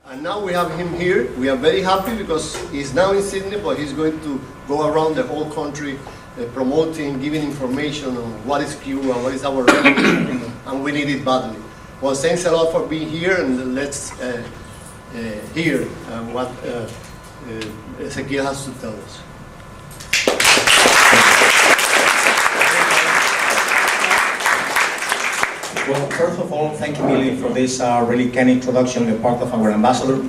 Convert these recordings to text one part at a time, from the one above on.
And now we have him here. We are very happy because he's now in Sydney, but he's going to go around the whole country promoting, giving information on what is Cuba, what is our revolution, and we need it badly. Well, thanks a lot for being here, and let's hear what Ezequiel has to tell us. Well, first of all, thank you, Millie, for this really kind introduction on the part of our ambassador.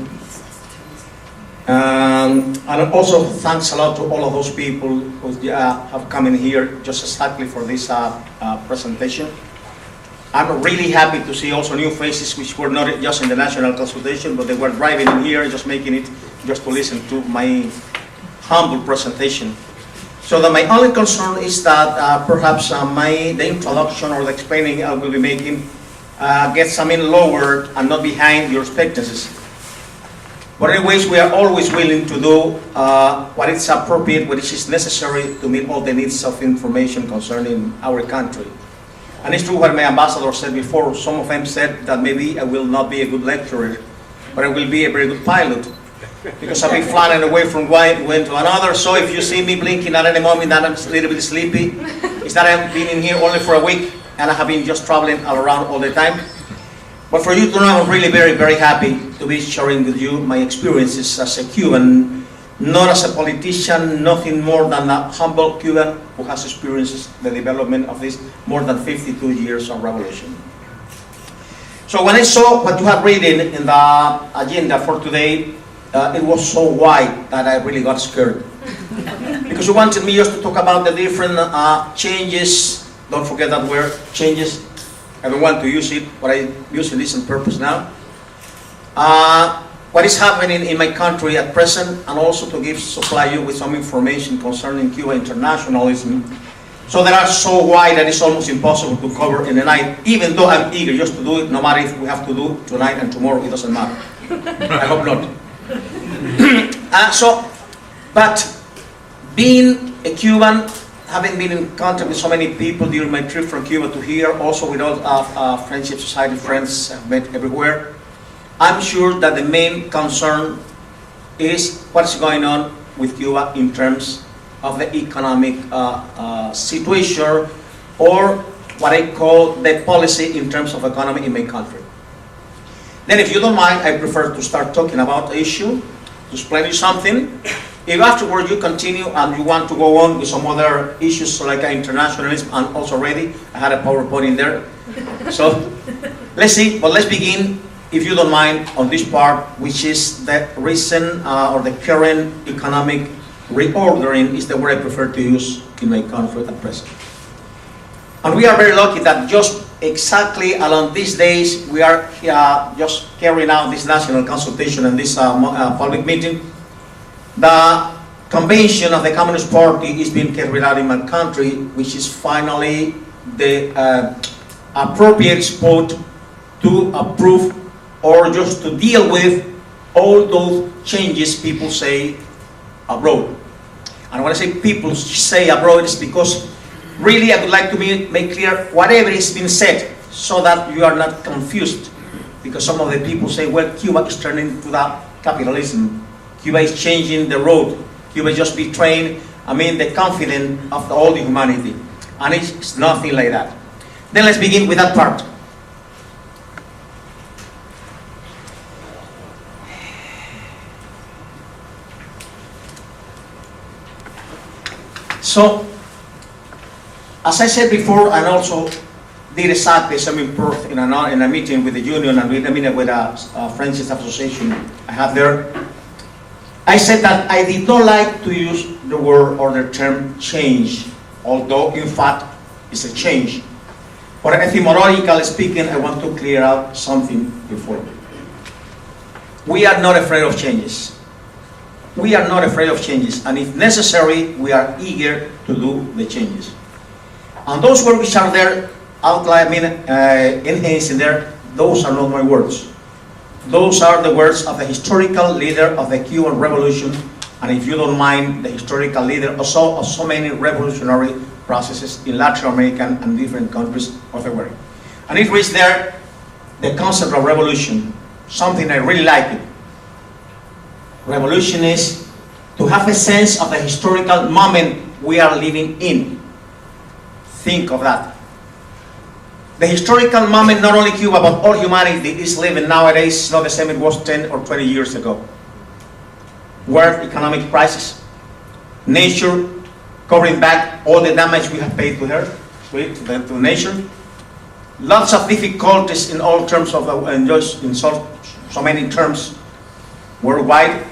And also thanks a lot to all of those people who have come in here just exactly for this presentation. I'm really happy to see also new faces which were not just in the national consultation, but they were driving in here, just making it just to listen to my humble presentation. So that my only concern is that perhaps the introduction or the explaining I will be making gets something lower and not behind your expectancies. But anyways, we are always willing to do what is appropriate, what is necessary to meet all the needs of information concerning our country. And it's true what my ambassador said before. Some of them said that maybe I will not be a good lecturer, but I will be a very good pilot, because I'll be flying away from one to another. So if you see me blinking at any moment that I'm a little bit sleepy, it's that I've been in here only for a week and I have been just traveling all around all the time. But for you to know, I'm really very, very happy to be sharing with you my experiences as a Cuban, not as a politician, nothing more than a humble Cuban who has experienced the development of this more than 52 years of revolution. So when I saw what you have written in the agenda for today, it was so wide that I really got scared. Because you wanted me just to talk about the different changes. Don't forget that word, changes. I don't want to use it, but I use this on purpose now. What is happening in my country at present, and also to supply you with some information concerning Cuba internationalism. So they are so wide that it's almost impossible to cover in a night, even though I'm eager just to do it, no matter if we have to do it tonight and tomorrow, it doesn't matter. I hope not. But being a Cuban, having been in contact with so many people during my trip from Cuba to here, also with all Friendship Society friends I've met everywhere, I'm sure that the main concern is what's going on with Cuba in terms of the economic situation, or what I call the policy in terms of economy in my country. Then if you don't mind, I prefer to start talking about the issue, to explain you something. If afterward you continue and you want to go on with some other issues like internationalism, I'm also ready. I had a PowerPoint in there. So let's see, but let's begin, if you don't mind, on this part, which is the recent or the current economic reordering is the word I prefer to use in my country at present. And we are very lucky that just exactly along these days we are just carrying out this national consultation and this public meeting. The convention of the Communist Party is being carried out in my country, which is finally the appropriate spot to approve or just to deal with all those changes people say abroad. And when I say people say abroad, it's because really I would like to make clear whatever is being said so that you are not confused. Because some of the people say, well, Cuba is turning to that capitalism. Cuba is changing the road. Cuba is just betraying, the confidence of all the humanity. And it's nothing like that. Then let's begin with that part. So, as I said before, and also did exactly some in Perth in a meeting with the union and with a Friendship Association I had there, I said that I did not like to use the word or the term change, although in fact it's a change. But etymologically speaking, I want to clear out something before. We are not afraid of changes. We are not afraid of changes, and if necessary, we are eager to do the changes. And those words which are there, enhanced in there, those are not my words. Those are the words of the historical leader of the Cuban Revolution, and if you don't mind, the historical leader also of so many revolutionary processes in Latin America and different countries of the world. And it reads there the concept of revolution, something I really like it. Revolution is to have a sense of the historical moment we are living in. Think of that. The historical moment not only Cuba but all humanity is living nowadays is not the same it was 10 or 20 years ago. World economic crisis, nature covering back all the damage we have paid to her, to nature. Lots of difficulties in all terms of in so many terms worldwide.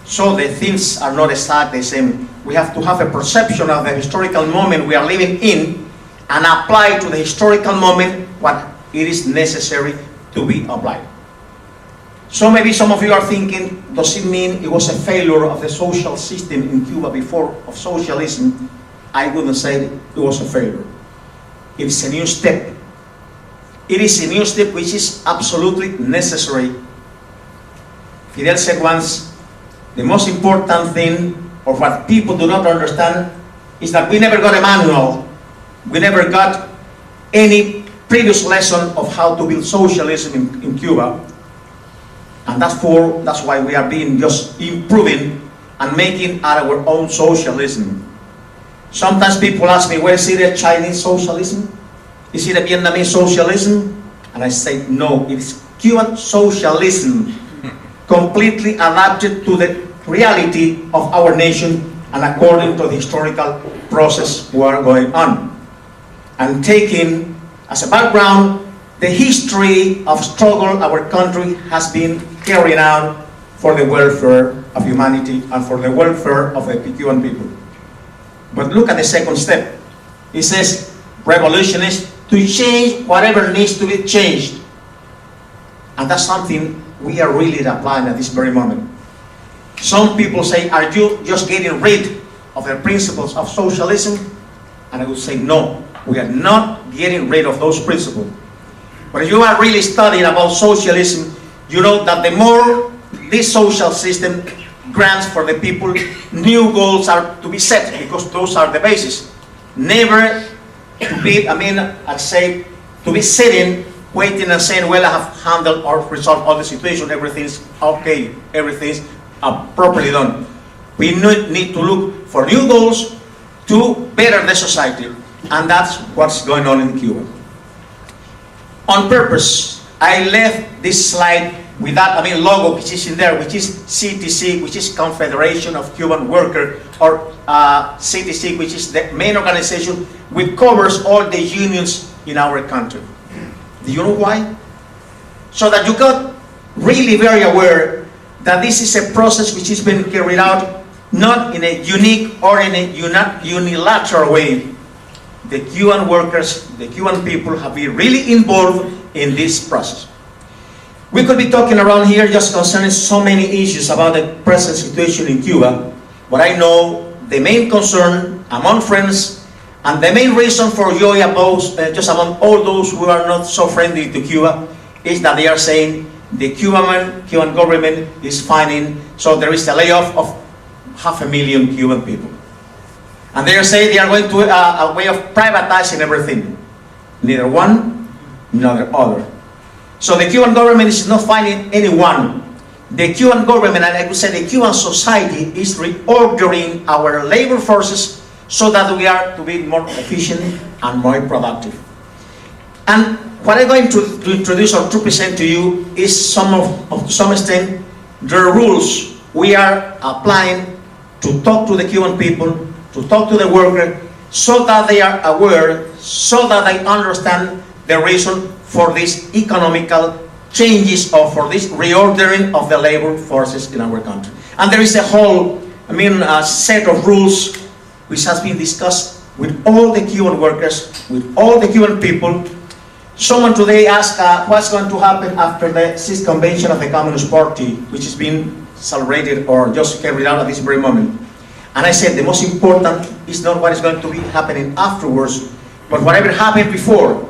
So the things are not exactly the same. We have to have a perception of the historical moment we are living in and apply to the historical moment what it is necessary to be applied. So maybe some of you are thinking, does it mean it was a failure of the social system in Cuba before of socialism? I wouldn't say it was a failure. It is a new step. It is a new step which is absolutely necessary. Fidel said once, the most important thing, or what people do not understand, is that we never got a manual. We never got any previous lesson of how to build socialism in Cuba. And that's why we are being just improving and making our own socialism. Sometimes people ask me, well, is it a Chinese socialism? Is it a Vietnamese socialism? And I say, no, it is Cuban socialism, completely adapted to the reality of our nation and according to the historical process we are going on. And taking as a background the history of struggle our country has been carrying out for the welfare of humanity and for the welfare of the Cuban people. But look at the second step. It says, revolution is to change whatever needs to be changed. And that's something we are really applying at this very moment. Some people say, are you just getting rid of the principles of socialism? And I would say, no, we are not getting rid of those principles. But if you are really studying about socialism, you know that the more this social system grants for the people, new goals are to be set, because those are the basis. Never to be, to be sitting, waiting and saying, well, I have handled or resolved all the situation, everything's okay, everything's properly done. We need to look for new goals to better the society. And that's what's going on in Cuba. On purpose, I left this slide with that logo which is in there, which is CTC, which is Confederation of Cuban Workers, or CTC, which is the main organization which covers all the unions in our country. Do you know why? So that you got really very aware that this is a process which has been carried out not in a unique or in a unilateral way. The Cuban workers, the Cuban people have been really involved in this process. We could be talking around here just concerning so many issues about the present situation in Cuba, but I know the main concern among friends and the main reason for joy just among all those who are not so friendly to Cuba is that they are saying the Cuban government is finding, so there is a layoff of 500,000 Cuban people. And they are saying they are going to a way of privatizing everything. Neither one, nor the other. So the Cuban government is not finding anyone. The Cuban government, and I would say the Cuban society, is reordering our labor forces so that we are to be more efficient and more productive. And what I'm going to introduce or to present to you is to some extent the rules we are applying to talk to the Cuban people, to talk to the worker, so that they are aware, so that they understand the reason for these economical changes or for this reordering of the labor forces in our country. And there is a whole, set of rules which has been discussed with all the Cuban workers, with all the Cuban people. Someone today asked what's going to happen after the 6th convention of the Communist Party, which is being celebrated or just carried out at this very moment. And I said the most important is not what is going to be happening afterwards, but whatever happened before.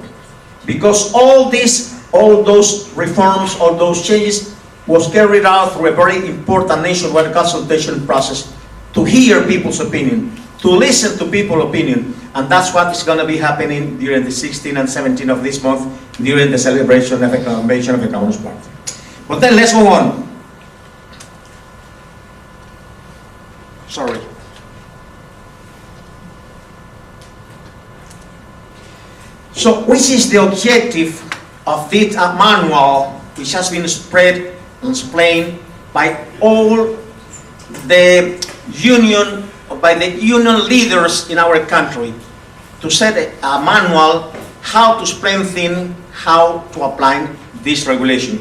Because all those reforms, all those changes was carried out through a very important nationwide consultation process to hear people's opinion, to listen to people's opinion. And that's what is going to be happening during the 16th and 17th of this month, during the celebration of the convention of the Communist Party. But then let's move on. Sorry. So, which is the objective of this manual, which has been spread and explained by all the union leaders in our country, to set a manual how to strengthen, how to apply this regulation,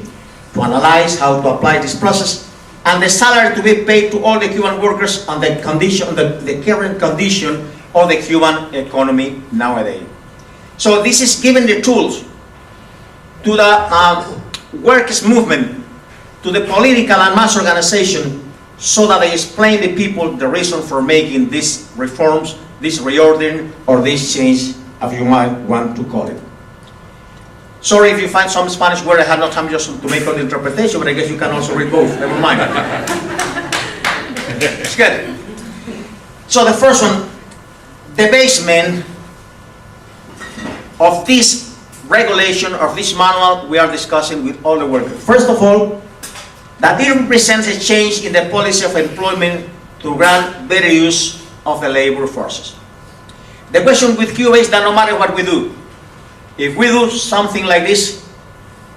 to analyze how to apply this process, and the salary to be paid to all the Cuban workers and the condition, the current condition of the Cuban economy nowadays. So this is giving the tools to the workers' movement, to the political and mass organization, so that they explain the people the reason for making these reforms, this reordering, or this change, as you might want to call it. Sorry if you find some Spanish word I had no time just to make all the interpretation, but I guess you can also read both. Never mind. It's good. So the first one, the basement of this regulation, of this manual we are discussing with all the workers. First of all, that it represents a change in the policy of employment to grant better use of the labor forces. The question with Cuba is that no matter what we do, if we do something like this,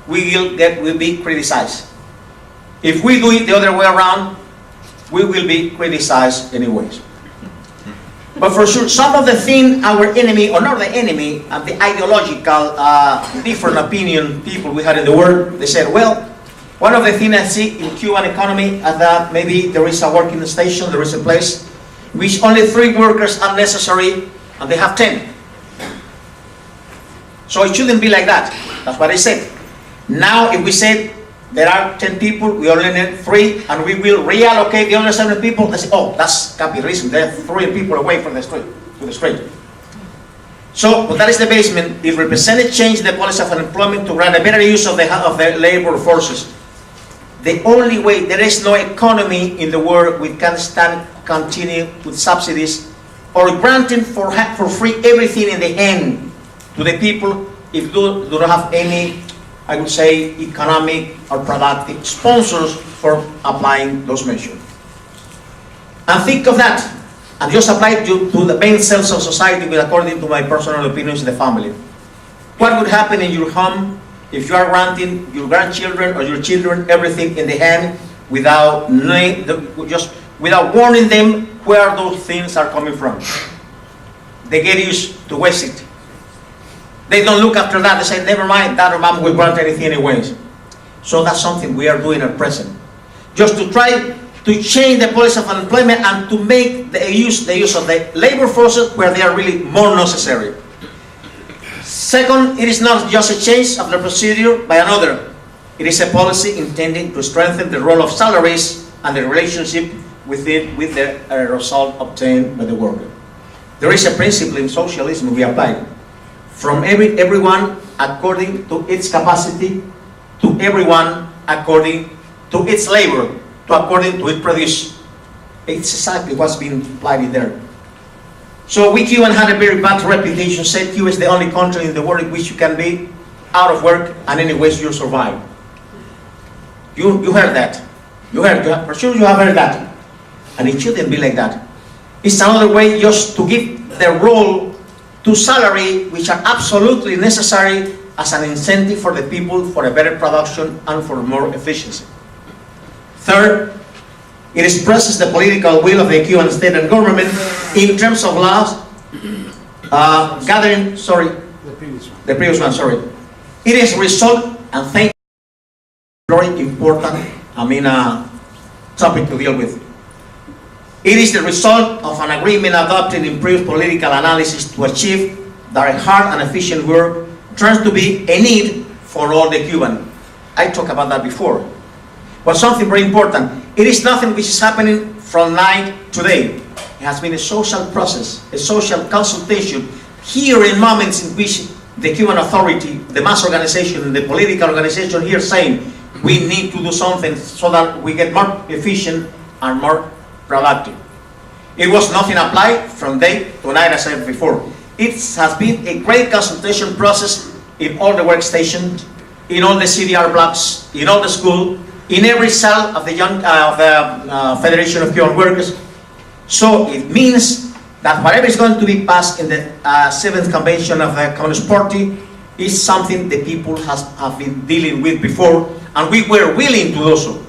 we will be criticized. If we do it the other way around, we will be criticized anyways. But for sure, some of the things our enemy, or not the enemy, the ideological different opinion people we had in the world, they said, well, one of the things I see in Cuban economy is that maybe there is a working station, there is a place which only 3 workers are necessary, and they have 10. So it shouldn't be like that. That's what I said. Now, if we said there are 10 people, we only need 3, and we will reallocate the other 7 people, they say, oh, that's capitalism. There are 3 people away from the street, to the street. So, but that is the basement. It represented change in the policy of unemployment to grant a better use of the labor forces. The only way, there is no economy in the world which can continue with subsidies or granting for free everything in the hand to the people if do not have any, I would say, economic or productive sponsors for applying those measures. And think of that, and just apply it to the main cells of society, with, according to my personal opinions, the family. What would happen in your home if you are granting your grandchildren or your children everything in the hand without warning them where those things are coming from? They get used to waste it. They don't look after that. They say, never mind, dad or mom will grant anything anyways. So that's something we are doing at present. Just to try to change the policy of unemployment and to make the use of the labor forces where they are really more necessary. Second, it is not just a change of the procedure by another. It is a policy intended to strengthen the role of salaries and the relationship with the result obtained by the worker. There is a principle in socialism we apply. From everyone according to its capacity, to everyone according to its labor, to according to its produce. It's exactly what's being applied in there. So we Cuban had a very bad reputation, said Cuba is the only country in the world in which you can be out of work and anyways you survive. You heard that. For sure you have heard that. And it shouldn't be like that. It's another way just to give the role to salary, which are absolutely necessary as an incentive for the people for a better production and for more efficiency. Third, it expresses the political will of the Cuban state and government in terms of laws gathering, the previous one, It is a result, and thank you, very important, topic to deal with. It is the result of an agreement adopted in previous political analysis to achieve that a hard and efficient work turns to be a need for all the Cuban. I talked about that before. But something very important, it is nothing which is happening from night to day. It has been a social process, a social consultation, here in moments in which the Cuban authority, the mass organization, and the political organization here saying, we need to do something so that we get more efficient and more productive. It was nothing applied from day to night, as I said before. It has been a great consultation process in all the workstations, in all the CDR blocks, in all the school, in every cell of the Federation of Cuban Workers. So it means that whatever is going to be passed in the 7th Convention of the Communist Party is something the people have been dealing with before, and we were willing to do so.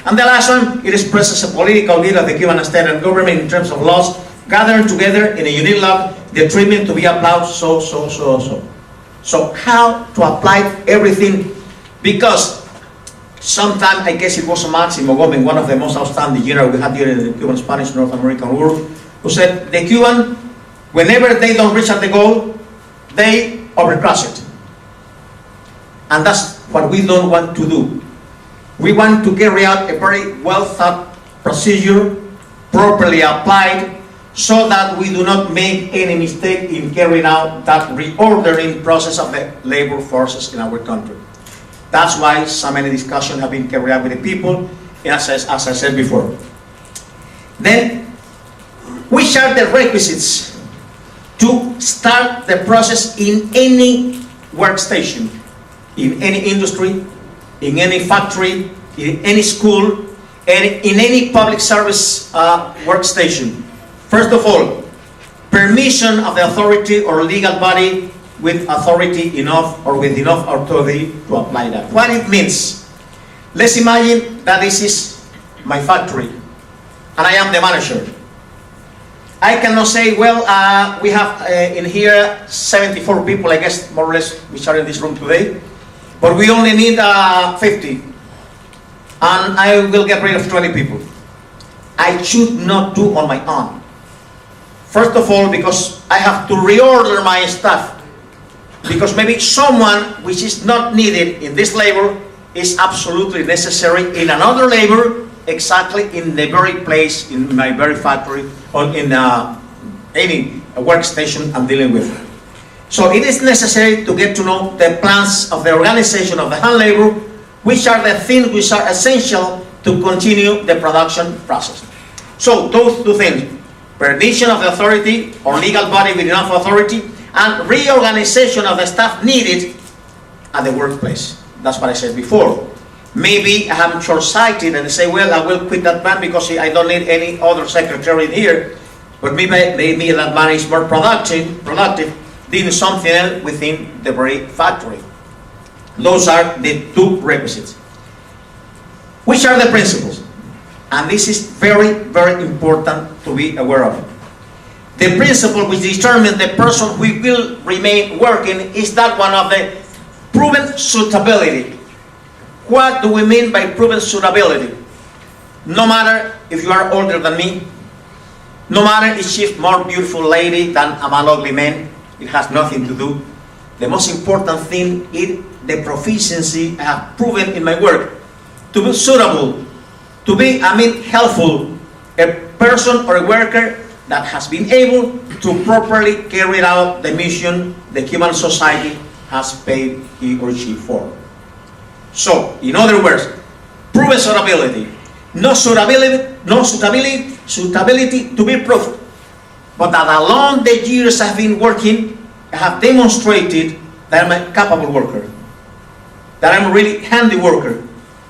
And the last one, it expresses a political will of the Cuban state and government in terms of laws, gathered together in a unique law, the treatment to be applied so. So how to apply everything? Because sometimes, I guess it was Máximo Gómez, one of the most outstanding generals we had here in the Cuban-Spanish North American war, who said, the Cuban, whenever they don't reach at the goal, they overcross it. And that's what we don't want to do. We want to carry out a very well thought procedure, properly applied, so that we do not make any mistake in carrying out that reordering process of the labor forces in our country. That's why so many discussions have been carried out with the people, as I said before. Then, which are the requisites to start the process in any workstation, in any industry, in any factory, in any school, and in any public service workstation? First of all, permission of the authority or legal body with authority enough or with enough authority to apply that. What it means? Let's imagine that this is my factory and I am the manager. I cannot say, well, we have in here 74 people, I guess, more or less, which are in this room today, but we only need 50, and I will get rid of 20 people. I should not do on my own. First of all, because I have to reorder my staff, because maybe someone which is not needed in this labor is absolutely necessary in another labor, exactly in the very place, in my very factory, or in any workstation I'm dealing with. So it is necessary to get to know the plans of the organization of the hand labor, which are the things which are essential to continue the production process. So those two things, permission of the authority or legal body with enough authority, and reorganization of the staff needed at the workplace. That's what I said before. Maybe I'm short-sighted and say, well, I will quit that man because I don't need any other secretary in here. But maybe that man is more productive doing something else within the very factory. Those are the two requisites. Which are the principles? And this is very, very important to be aware of. The principle which determines the person who will remain working is that one of the proven suitability. What do we mean by proven suitability? No matter if you are older than me, no matter if she's more beautiful lady than I'm an ugly man, it has nothing to do. The most important thing is the proficiency I have proven in my work. To be suitable, to be, helpful, a person or a worker that has been able to properly carry out the mission the Cuban society has paid he or she for. So, in other words, proven suitability. No suitability to be proved, but that along the years I've been working, I have demonstrated that I'm a capable worker, that I'm a really handy worker,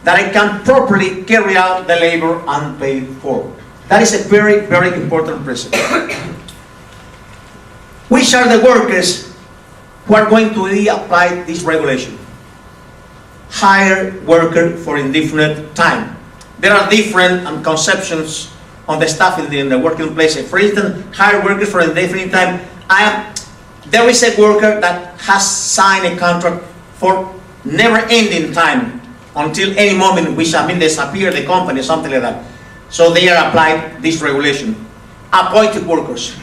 that I can properly carry out the labor and pay for. That is a very, very important principle. Which are the workers who are going to be applied this regulation? Hired worker for indefinite time. There are different conceptions on the staff in the working place. For instance, hired worker for indefinite time. There is a worker that has signed a contract for never-ending time until any moment which disappear the company, something like that. So they are applied this regulation. Appointed workers.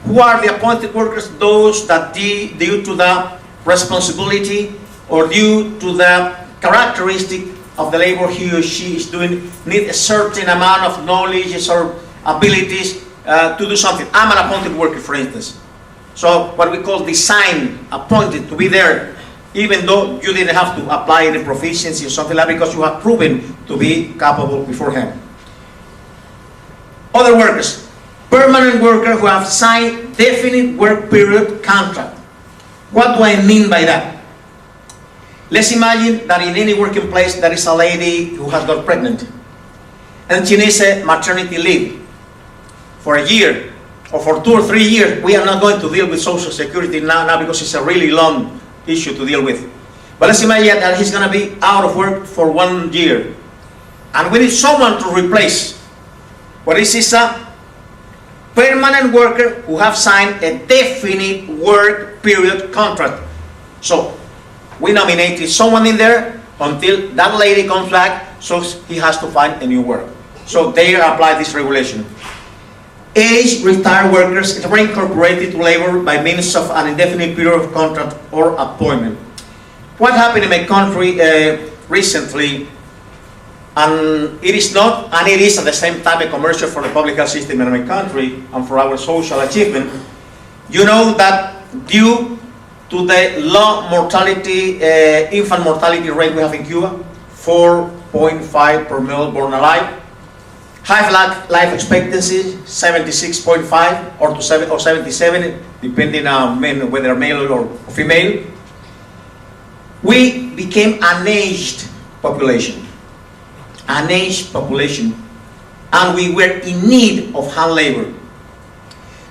Who are the appointed workers? Those that due to the responsibility or due to the characteristic of the labor he or she is doing need a certain amount of knowledge or abilities to do something. I'm an appointed worker, for instance. So what we call design, appointed to be there, even though you didn't have to apply any proficiency or something like that because you have proven to be capable beforehand. Other workers, permanent workers who have signed definite work period contract. What do I mean by that? Let's imagine that in any working place there is a lady who has got pregnant and she needs a maternity leave for a year or for 2 or 3 years, we are not going to deal with Social Security now because it's a really long issue to deal with. But let's imagine that he's going to be out of work for 1 year. And we need someone to replace. What is this? A permanent worker who have signed a definite work period contract. So we nominated someone in there until that lady comes back, so he has to find a new work. So they apply this regulation. Age retired workers are reincorporated to labor by means of an indefinite period of contract or appointment. What happened in my country recently, and it is not, and it is at the same time a commercial for the public health system in my country and for our social achievement. You know that due to the low mortality, infant mortality rate we have in Cuba, 4.5 per million born alive, high life expectancy, 76.5 or 77, depending on men, whether male or female. We became an aged population, and we were in need of hand labor.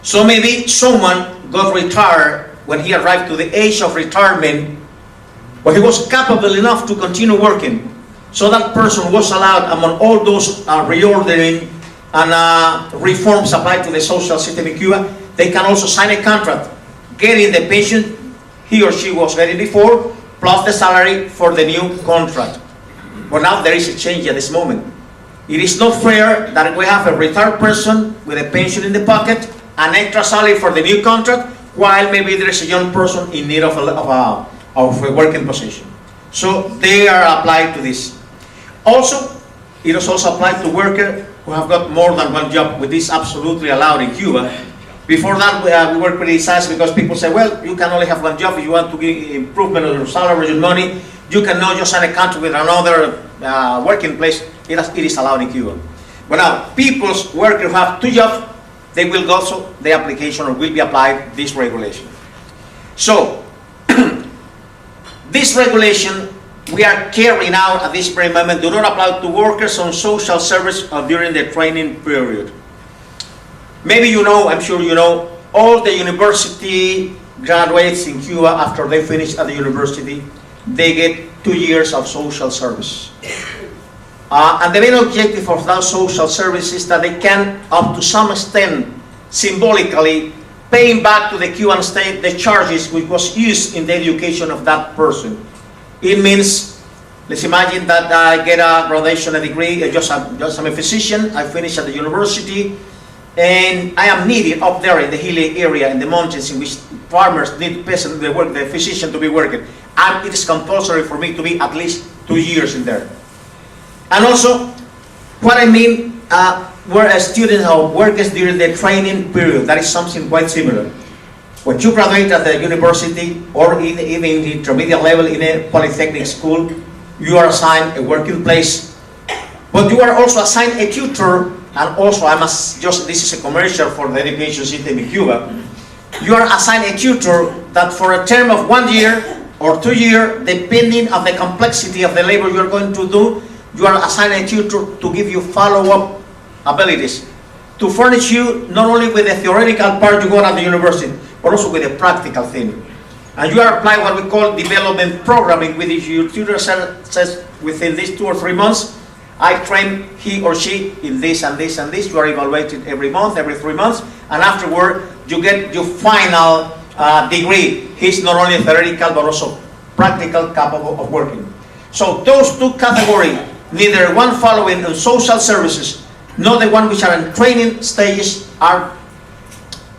So maybe someone got retired when he arrived to the age of retirement, but he was capable enough to continue working. So that person was allowed, among all those reordering and reforms applied to the social system in Cuba, they can also sign a contract, getting the pension he or she was getting before, plus the salary for the new contract. But now there is a change at this moment. It is not fair that we have a retired person with a pension in the pocket, an extra salary for the new contract, while maybe there is a young person in need of a working position. So they are applied to this. Also, it is also applied to workers who have got more than one job, which is absolutely allowed in Cuba. Before that, we were criticized because people say, well, you can only have one job. If you want to give improvement of your salary, your money, you cannot just sign a contract with another working place. It is allowed in Cuba. But now, people's workers who have 2 jobs, they will go through the application or will be applied this regulation. So, this regulation we are carrying out at this very moment do not apply to workers on social service during the training period. Maybe you know, I'm sure you know, all the university graduates in Cuba, after they finish at the university, they get 2 years of social service. And the main objective of that social service is that they can, up to some extent, symbolically, paying back to the Cuban state the charges which was used in the education of that person. It means, let's imagine that I get a graduation, a degree, I'm a physician, I finish at the university, and I am needed up there in the hilly area, in the mountains, in which farmers need the physician to be working. And it is compulsory for me to be at least 2 years in there. And also, what I mean, were students or workers during the training period, that is something quite similar. When you graduate at the university or even in the intermediate level in a polytechnic school, you are assigned a working place. But you are also assigned a tutor, and also this is a commercial for the education system in Cuba. You are assigned a tutor that for a term of 1 year or 2 years, depending on the complexity of the labor you are going to do, you are assigned a tutor to give you follow-up abilities, to furnish you not only with the theoretical part you got at the university, but also with the practical thing. And you are applying what we call development programming, with which your tutor says within these 2 or 3 months, I train he or she in this and this and this. You are evaluated every month, every 3 months, and afterward you get your final degree. He's not only theoretical but also practical, capable of working. So those 2 categories, neither one following in social services, nor the one which are in training stages,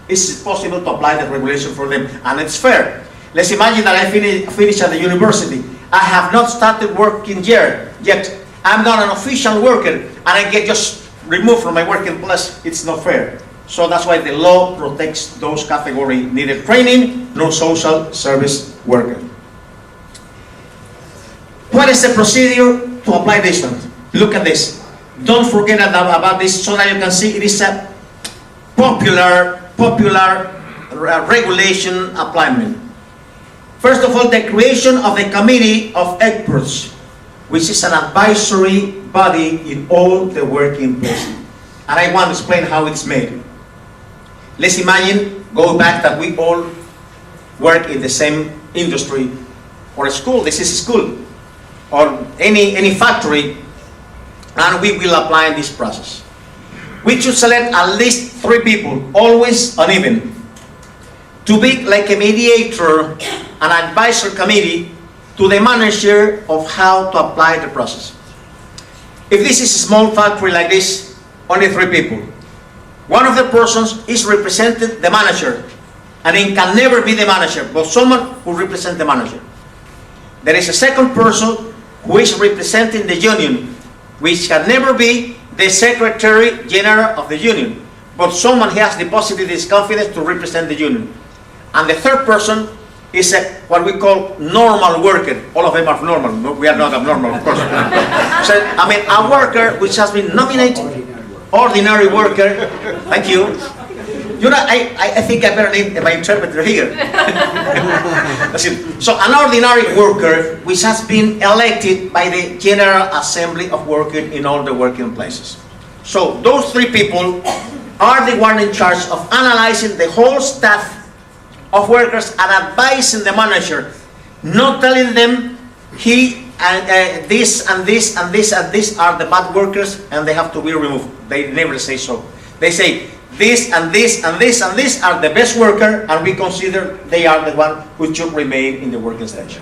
it's possible to apply the regulation for them, and it's fair. Let's imagine that I finish at the university. I have not started working yet. I'm not an official worker, and I get just removed from my working place. It's not fair. So that's why the law protects those categories, neither training nor social service worker. What is the procedure to apply this one? Look at this. Don't forget about this so that you can see it is a popular regulation appliement. First of all, the creation of a committee of experts, which is an advisory body in all the working places. And I want to explain how it's made. Let's imagine, go back, that we all work in the same industry or a school. This is a school or any factory, and we will apply this process. We should select at least 3 people, always uneven, to be like a mediator, an advisor committee to the manager of how to apply the process. If this is a small factory like this, only 3 people. One of the persons is represented the manager, and it can never be the manager, but someone who represents the manager. There is a second person who is representing the union, which can never be the Secretary General of the union, but someone who has deposited his confidence to represent the union. And the third person is what we call normal worker. All of them are normal. No, we are not abnormal, of course. So, I mean, a worker which has been nominated, ordinary worker. Thank you. You know, I think I better need my interpreter here. That's it. So, an ordinary worker which has been elected by the General Assembly of Workers in all the working places. So, those 3 people are the one in charge of analyzing the whole staff of workers and advising the manager, not telling them this and this and this and this are the bad workers and they have to be removed. They never say so. They say this and this and this and this are the best worker, and we consider they are the one who should remain in the working station.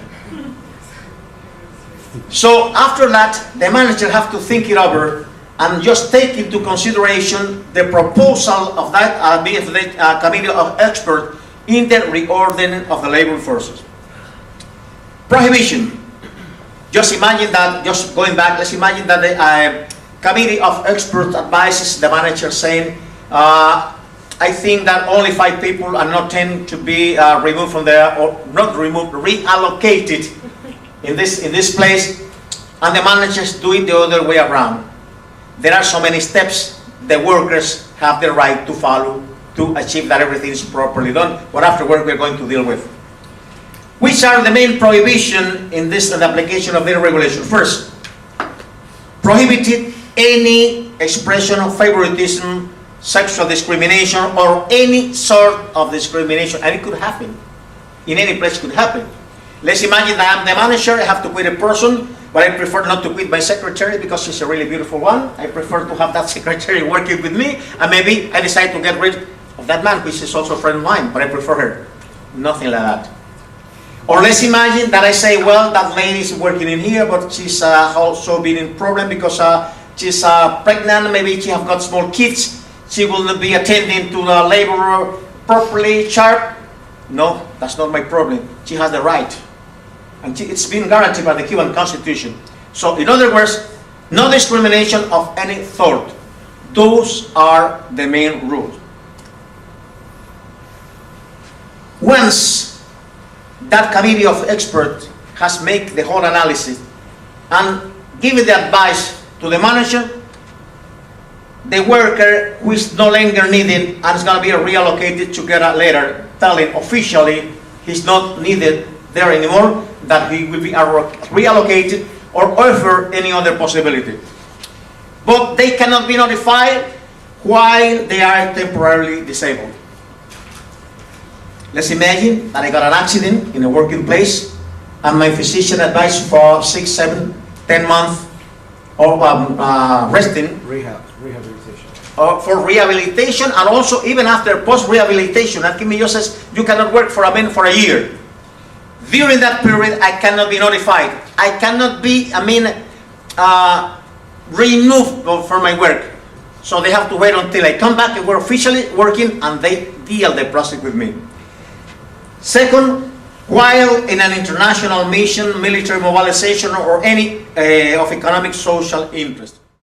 So after that, the manager have to think it over and just take into consideration the proposal of that committee of experts in the reordering of the labor forces. Prohibition. Just imagine that, just going back, let's imagine that the committee of experts advises the manager saying, I think that only 5 people and not 10 to be removed from there, or not removed, reallocated in this place, and the managers do it the other way around. There are so many steps the workers have the right to follow to achieve that everything is properly done, what afterward we're going to deal with. Which are the main prohibition in this application of the regulation? First, prohibited any expression of favoritism, sexual discrimination, or any sort of discrimination, and it could happen. In any place it could happen. Let's imagine that I'm the manager, I have to quit a person, but I prefer not to quit my secretary because she's a really beautiful one. I prefer to have that secretary working with me, and maybe I decide to get rid of that man, which is also a friend of mine, but I prefer her. Nothing like that. Or let's imagine that I say, well, that lady is working in here, but she's also been in problem because she's pregnant, maybe she have got small kids, she will not be attending to the labor properly, sharp. No, that's not my problem. She has the right. And it's been guaranteed by the Cuban Constitution. So, in other words, no discrimination of any sort. Those are the main rules. Once that committee of experts has made the whole analysis and given the advice to the manager, the worker who is no longer needed and is going to be reallocated to get a letter telling officially he's not needed there anymore, that he will be reallocated or offer any other possibility. But they cannot be notified while they are temporarily disabled. Let's imagine that I got an accident in a working place and my physician advised for 6, 7, 10 months of resting. Rehabilitation. For rehabilitation, and also even after post-rehabilitation. Akimi says you cannot work for a year. During that period, I cannot be notified. I cannot be, removed from my work. So they have to wait until I come back and we're officially working and they deal the process with me. Second, while in an international mission, military mobilization, or any of economic social interest.